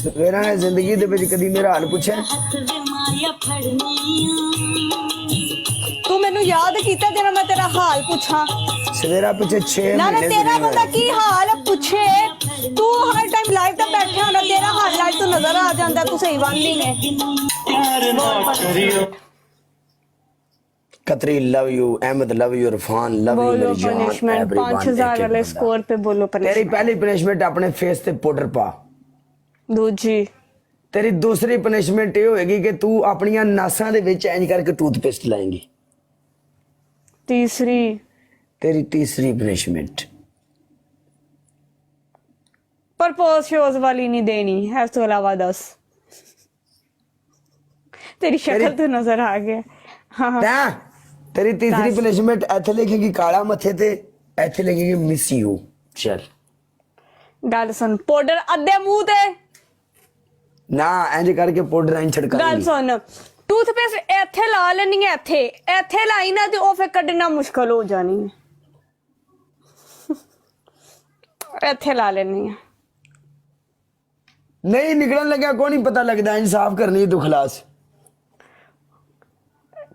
ਸਵੇਰਾ ਨੇ ਜ਼ਿੰਦਗੀ ਦੇ ਵਿੱਚ ਕਦੀ ਮੇਰਾ ਹਾਲ ਪੁੱਛਿਆ? ਤੂੰ ਮੈਨੂੰ ਯਾਦ ਕੀਤਾ ਜਦੋਂ ਮੈਂ ਤੇਰਾ ਹਾਲ ਪੁੱਛਾਂ? ਸਵੇਰਾ ਪਿੱਛੇ 6 ਨਾ ਮਹੀਨੇ ਤੇਰਾ ਬੰਦਾ ਕੀ ਹਾਲ ਪੁੱਛੇ? ਤੂੰ ਹਰ ਟਾਈਮ ਲਾਈਵ ਤੇ ਬੈਠਾ ਹੋਣਾ, ਤੇਰਾ ਹਾਲ ਲਾਈਵ ਤੋਂ ਨਜ਼ਰ ਆ ਜਾਂਦਾ, ਤੂੰ ਸਹੀ ਵਾਲੀ ਨੇ। कतरी love you, Ahmad love you, Irfan love you, बोलो मेरी जान पनिशमेंट 5000 वाले स्कोर पे बोलो तेरी पनिशमेंट। पहली पनिशमेंट अपने फेस ते पाउडर पा। दूजी तेरी दूसरी पनिशमेंट ये होएगी कि तू अपनियां नासां दे विच इंज करके टूथपेस्ट लाएंगी। तीसरी तेरी तीसरी पनिशमेंट परपोज शोज वाली नहीं देनी है, उसके अलावा 10। तेरी शक्ल तो नजर आ गया। हाँ हाँ। तेरी तीसरी पनिशमेंट इथे लिखेगी काला मथे ते, इथे लिखेगी मिस यू। चल गल सुन, पाउडर अद्धे मुंह ते ना इंज करके पाउडर इंज छिड़का गल देंगी। सुन, टूथपेस्ट इथे ला लेनी है, इथे लाई ना ते ओ फिर कड्ढना मुश्किल हो जानी है। इथे ला लेनी है। नहीं निकलन लगा को नहीं पता लगता, इंज साफ करनी है तू खलास।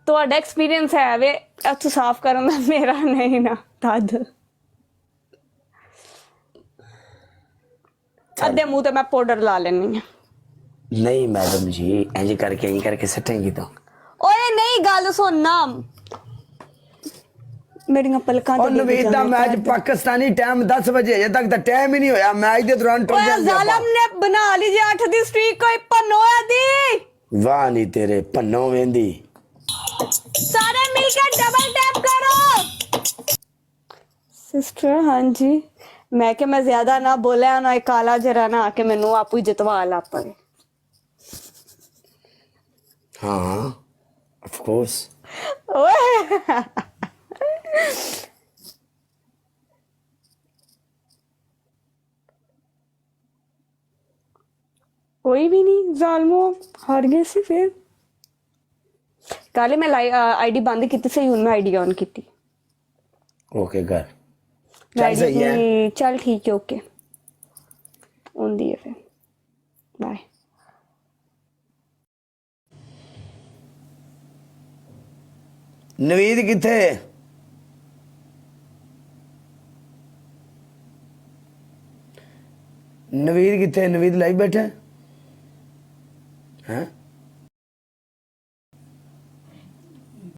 ਤੁਹਾਡਾ ਐਕਸਪੀਰੀਅੰਸ ਹੈ ਵੇ ਇੱਥੋਂ ਸਾਫ਼ ਕਰਨ ਦਾ, ਮੇਰਾ ਨਹੀਂ ਨਾ। ਤਦ ਅੱਧੇ ਮੂੰਹ ਤੇ ਮੈਂ ਪਾਊਡਰ ਲਾ ਲੈਣੀ ਆ। नहीं मैडम जी इंज करके सटेंगी तो। ਓਏ ਨਹੀਂ ਗੱਲ ਸੁਣ ਨਾ, ਮੇਰੀਆਂ ਪਲਕਾਂ और नवीद दा मैच पाकिस्तानी टाइम 10 बजे अजे तक तो टाइम ही नहीं होया। मैच दे दौरान टुर ਓਏ जांदे ਜ਼ਾਲਮ ने बना ली जे 8 ਦੀ ਸਟ੍ਰੀਕ ਕੋਈ ਪਨੋਇਆ ਦੀ। वाह नहीं तेरे पन्नों वेंदी। ਸਾਰੇ ਮਿਲ ਕੇ ਡਬਲ ਟੈਪ ਕਰੋ। ਸਿਸਟਰ ਹਾਂਜੀ, ਮੈਂ ਕਿ ਮੈਂ ਜ਼ਿਆਦਾ ਨਾ ਬੋਲਿਆ ਨਾ, ਕਾਲਾ ਜਰਾ ਨਾ ਆ ਕੇ ਮੈਨੂੰ ਆਪੂ ਹੀ ਜਿਤਵਾ ਲਾ ਪਏ। हाँ of course। ਓਏ कोई भी नहीं, जालमो हार गए सी। फिर कल मैं आईडी बंद की सही, हूं मैं आईडी ऑन की। ओके कर चल सही है। चल ठीक है, ओके होंदी है फिर, बाय। नवीद किथे? नवीद किथे? नवीद लाइव बैठा है? हैं?